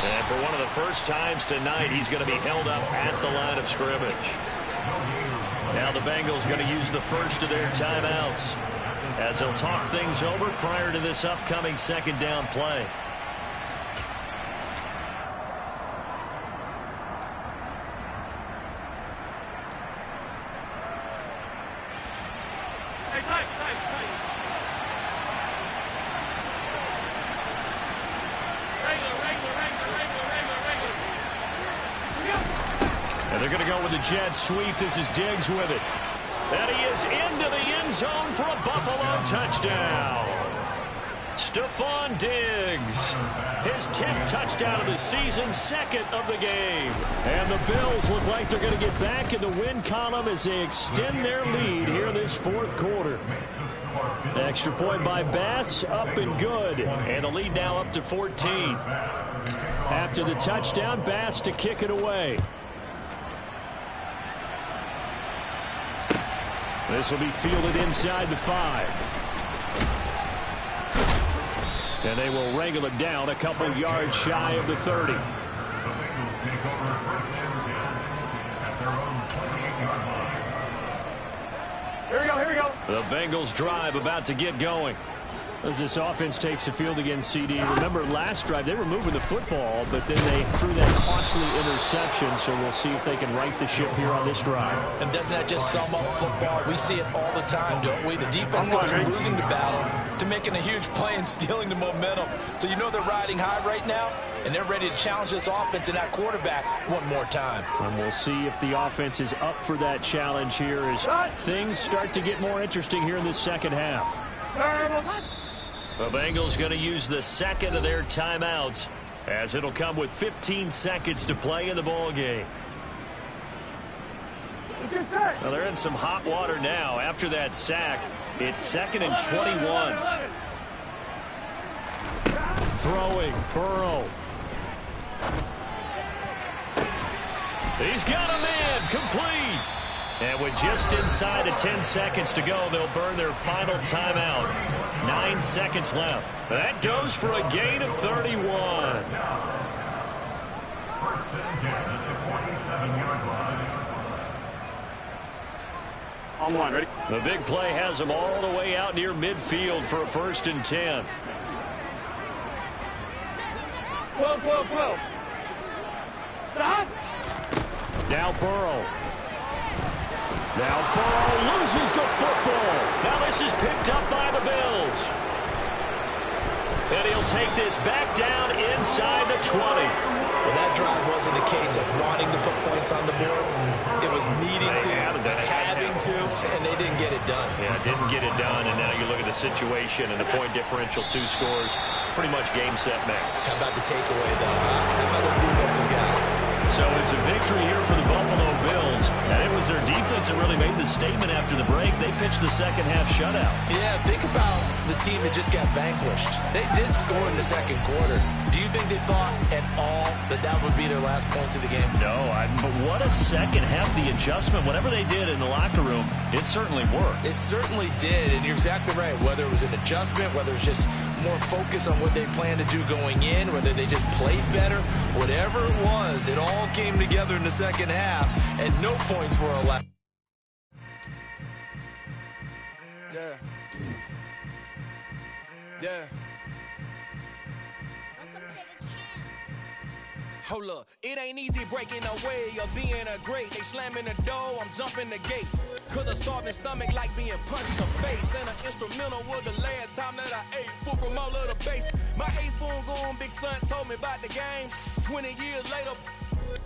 And for one of the first times tonight, he's going to be held up at the line of scrimmage. Now the Bengals going to use the first of their timeouts as they'll talk things over prior to this upcoming second down play. And they're going to go with the jet sweep. This is Diggs with it. And he is into the end zone for a Buffalo touchdown. Stephon Diggs, his 10th touchdown of the season, 2nd of the game. And the Bills look like they're going to get back in the win column as they extend their lead here in this 4th quarter. Extra point by Bass, up and good. And the lead now up to 14. After the touchdown, Bass to kick it away. This will be fielded inside the 5. And they will wrangle it down a couple yards shy of the 30. Here we go, here we go. The Bengals drive about to get going. As this offense takes the field against CD, remember last drive they were moving the football, but then they threw that costly interception, so we'll see if they can right the ship here on this drive. And doesn't that just sum up football? We see it all the time, don't we? The defense goes from losing the battle to making a huge play and stealing the momentum. So you know they're riding high right now, and they're ready to challenge this offense and that quarterback one more time. And we'll see if the offense is up for that challenge here as things start to get more interesting here in this second half. The Bengals going to use the 2nd of their timeouts as it'll come with 15 seconds to play in the ball game. Well, they're in some hot water now. After that sack, it's 2nd and 21. Throwing, Burrow. He's got a man, complete. And with just inside of 10 seconds to go, they'll burn their final timeout. 9 seconds left. That goes for a gain of 31. First and 10 at the 47-yard line. On one, ready? The big play has them all the way out near midfield for a 1st and 10. 12, 12, 12. Stop. Now Burrow. Now Burrow loses the football. Now this is picked up by the Bills. And he'll take this back down inside the 20. Well, that drive wasn't a case of wanting to put points on the board. It was needing to, having to, and they didn't get it done. Yeah, didn't get it done, and now you look at the situation and the point differential, 2 scores, pretty much game, set, match. How about the takeaway, though? Huh? How about those defensive guys? So it's a victory here for the Buffalo Bills. And it was their defense that really made the statement after the break. They pitched the second half shutout. Yeah, think about the team that just got vanquished. They did score in the second quarter. Do you think they thought at all that that would be their last points of the game? No, but what a second half. The adjustment, whatever they did in the locker room, it certainly worked. It certainly did, and you're exactly right. Whether it was an adjustment, whether it was just more focus on what they planned to do going in, whether they just played better, whatever it was, it all came together in the second half, and no points were allowed. Yeah. Yeah. Hold up, it ain't easy breaking away or being a great. They slamming the door, I'm jumping the gate. Cause a starving stomach like being punched in the face. And an instrumental was the last time that I ate food from all of the base. My ace boom goon, big son told me about the game. 20 years later,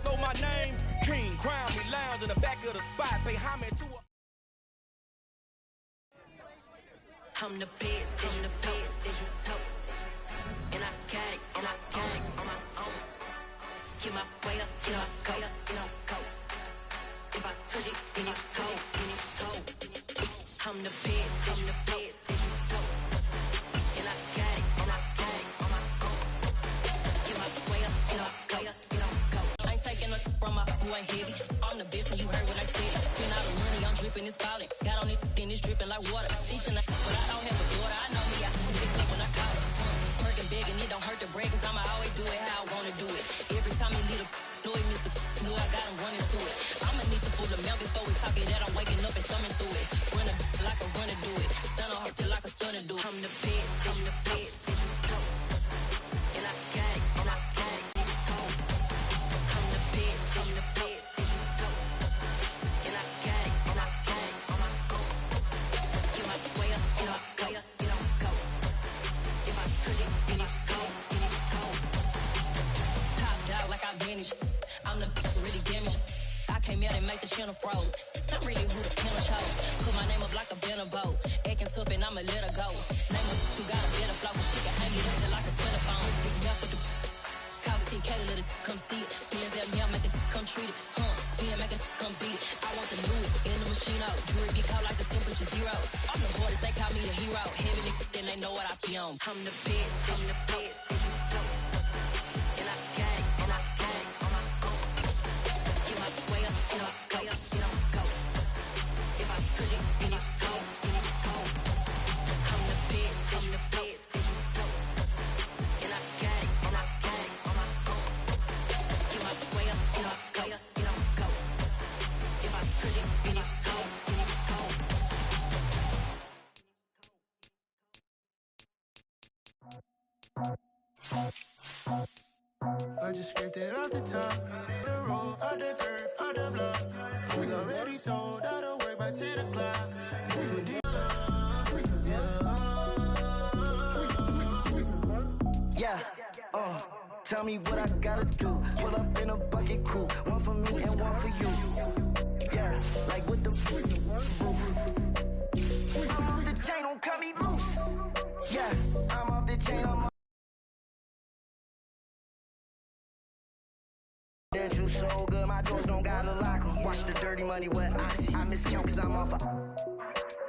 know my name. King, crown me, lounge in the back of the spot. Pay homage to a... I'm the best, I'm the best, as you know. And I got it, on my own. Get my way up, you know, go. If I touch it, then it's cold, I'm the best, as you know. And I got it, on my own. Get my way up, you know, go. I ain't taking no from my who ain't heavy. I'm the best and you heard what I said. Spend all the money, I'm dripping, it's falling. Got on it, then it's dripping like water. Teaching but I don't have a daughter, I know me, I pick up when I call it. Working big and it don't hurt to break, cause I'ma always do it how I wanna do it. Every time he lead a know he missed the knew I got him running to it. I'ma need to pull the mail before we talk it that I'm waking up and thumbing through it. Run like a runner do it. Stun on her till like a stunner do it. I'm the best, as you know. And I got it, and I got it. I'm the best, as you know. And I got it, and I got it. Get my way up, you know, go. If I touch it, then it's cold, Top dog like I manage. I'm the really damaged. I came out and make the channel froze. Not really who the panel chose. Put my name up like a banner boat. Acting tough and I'ma let her go. Name up who got a better flow. She can hang it up just like a telephone. Sticking up with the cost 10K to let it come see it. Hands at me, I make it come treat it. Spin, make it come beat it. I want the new in the machine out. Jewelry be cold like the temperature 0. I'm the hardest, they call me the hero. Heavenly, then they know what I be on. I'm the best, as you know. And I got it, and I got it. Get my way up, you know, go. If I touch it, then it's cold, I'm the best, as you know. And I got it, and I got it. Get my way up, you know, go. If I touch it, then it's cold, I just scraped it off the top, the road, of the curve, of the block. I was already sold out of work by 10 o'clock. Yeah, tell me what I gotta do. Pull up in a bucket crew, one for me and one for you. Yeah, like with the roof. I'm off the chain, don't cut me loose. Yeah, I'm off the chain, I'm off. You so good, my doors don't gotta lock 'em. Watch the dirty money with Oxy. I miscount cause I'm off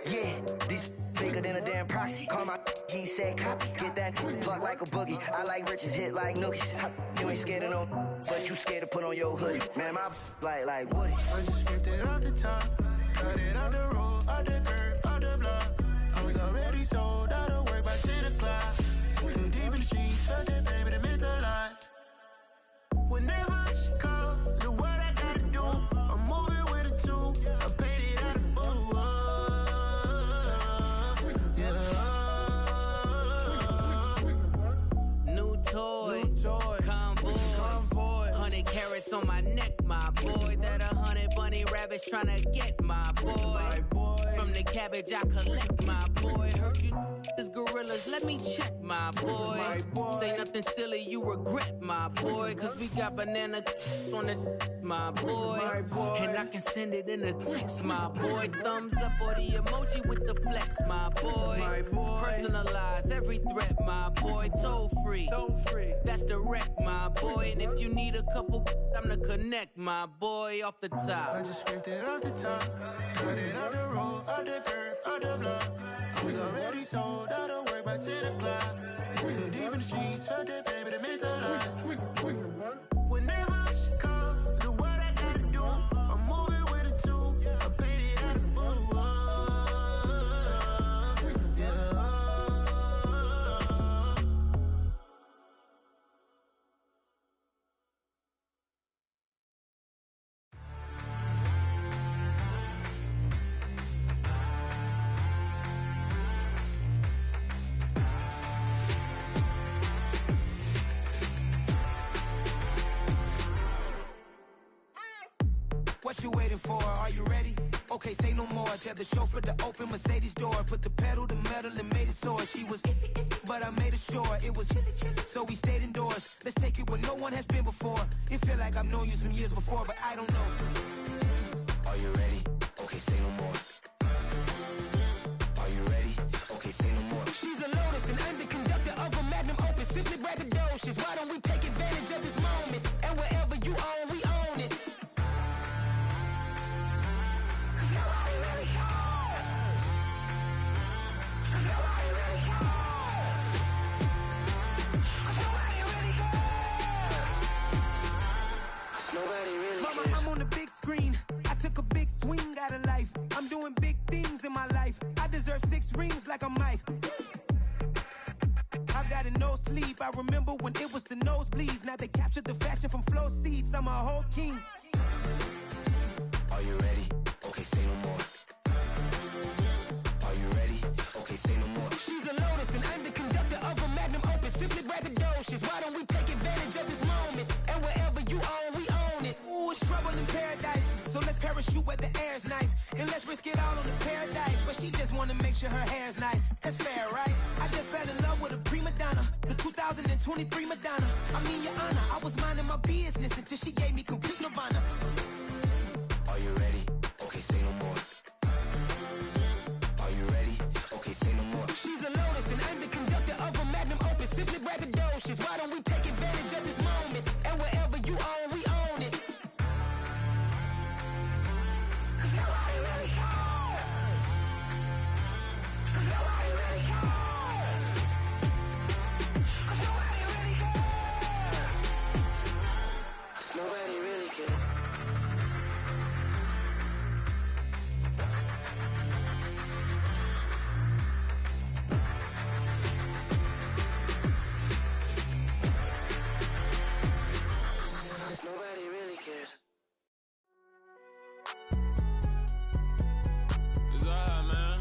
yeah, these bigger than a damn proxy. Call my he said copy. Get that plug like a boogie. I like riches, hit like nookies. You ain't scared of no, but you scared to put on your hoodie. Man, my like Woody. I just scraped it off the top, cut it off the road, off the curve, off the block. I was already sold out of work by 10 o'clock. Too deep in the streets, felt that baby, that meant a lot. Whenever she calls, do what I gotta do. I'm moving with a 2. I paid it out of full. Yeah. New toys, convoy. 100 carats on my neck, my boy. That 100 bunny rabbits tryna get my boy. From the cabbage, I collect, my boy. Heard you is gorillas, let me check, my boy. Say nothing silly, you regret, my boy. Cause we got banana on the my boy. And I can send it in a text, my boy. Thumbs up or the emoji with the flex, my boy. Personalize every threat, my boy. Toll free, that's direct, my boy. And if you need a couple, I'm the connect, my boy. Off the top, I just scraped it off the top, cut it off the road, off the curve, off the block. I was already sold out of work by 10 o'clock. Too deep in the streets, felt that baby to make the line. Whenever she calls, do what I gotta do. I'm moving with a two, I paid it out of full. Yeah. What you waiting for? Are you ready? Okay, say no more. Tell the chauffeur to open Mercedes door. Put the pedal to metal and made it soar. She was, but I made it sure it was. So we stayed indoors. Let's take it where no one has been before. It feel like I've known you some years before, but I don't know. Are you ready? Okay, say no more. Are you ready? Okay, say no more. She's a Lotus and I'm the conductor of a Magnum Opus. Simply braggadocious. Why don't we take advantage of this moment? And wherever you own, we own it. Mama, I'm on the big screen. I took a big swing out of life. I'm doing big things in my life. I deserve 6 rings like I'm Mike. I've got no sleep. I remember when it was the nosebleeds. Now they captured the fashion from flow seats. I'm a whole king. Are you ready? Okay, say no more. Are you ready? Okay, say no more. She's a Lotus and I'm the conductor of a Magnum Opus. Simply braggadocious. Why don't we take advantage of this moment? And wherever you own, we own it. Ooh, it's trouble in paradise. So let's parachute where the air's nice. And let's risk it all on the paradise. But she just wanna make sure her hair's nice. That's fair, right? I just fell in love with a prima donna. The 2023 Madonna. I mean, your honor, I was minding my business until she gave me complete nirvana. Are you ready? Okay, say no more. Are you ready? Okay, say no more. She's a Lotus and I'm the conductor of a Magnum Opus. Simply braggadocious. Why don't we take advantage of this moment? And wherever you own, we own it. Nobody really cares. Nobody really cares. Nobody really cares. Nobody really cares. Nobody really cares. It's alright, man.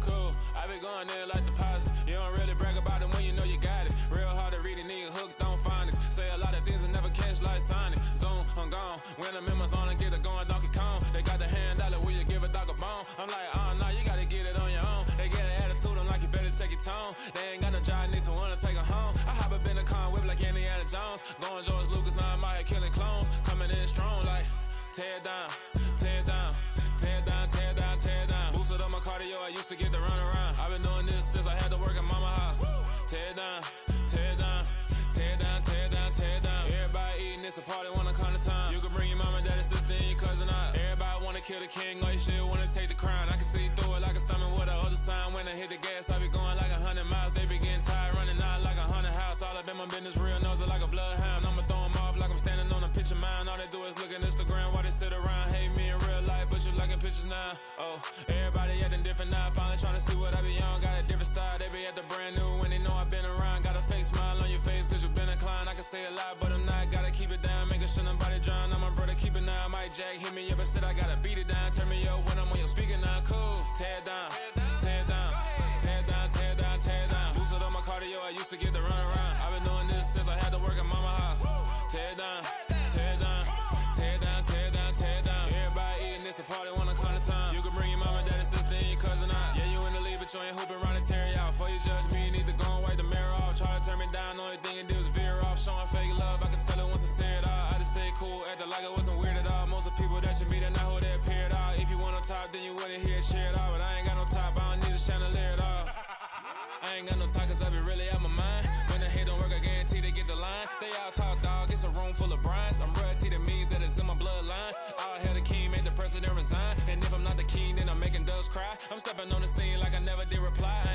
Cool. I been going there like deposit. You don't really brag about it when you know you got it. Real hard to read a nigga hooked on phonics. Say a lot of things and never catch like Sonic. Zoom, I'm gone. When I'm in my zone, I get it going Donkey Kong. They got the $100, will you give a dog a bone? I'm like, oh no, you gotta get it on your own. They get an attitude, I'm like, you better check your tone. They ain't got no job, need someone to take her home. I hop up in the car, whip like Indiana Jones. Going George Lucas, now I'm out here killing clones. Coming in strong like, tear down, tear down, tear down, tear down, tear down. Boosted up my cardio, I used to get to run around. I've been doing this since I had to work at mama house. Tear down, tear down, tear down, tear down, tear down. Everybody eating, it's a party, wanna come to time. You can bring your mama, daddy, sister, and your cousin out. Everybody wanna kill the king, or you shit wanna take the crown. I can see through it like a stomach with a other sign. When I hit the gas, I be going like 100 miles. They be getting tired, running out like 100 house. All up in my business, real nose it like a bloodhound. I'ma throw 'em off like I'm standing on a picture mound. All they do is look at Instagram while they sit around. Hate me in real life, but you liking pictures now. Oh, everybody acting different now. Finally trying to see what I be on. Got a different style, they be at the brand new when they know I've been around. Got a fake smile on your face, cause you been inclined. I can say a lot, but I'm not. Gotta keep it down, making sure nobody drown. I'm my brother, keep it now. Mike Jack hit me up and said I gotta beat it down. Turn me up when I'm on your speaker now. Cool, tear down, tear down, tear down, tear down, tear down. Boosted up my cardio, I used to get to run around. I've been doing this since I had to work at mama house. Tear down, tear down, tear down, tear down, tear down. Everybody eating you wouldn't hear cheer at all. But I ain't got no top, I don't need a chandelier at all. I ain't got no talk, cause I be really out my mind. When the hate don't work, I guarantee they get the line. They all talk, dog, it's a room full of brines. I'm royalty, that means that it's in my bloodline. All hell the king, made the president resign. And if I'm not the king, then I'm making doves cry. I'm stepping on the scene like I never did reply. I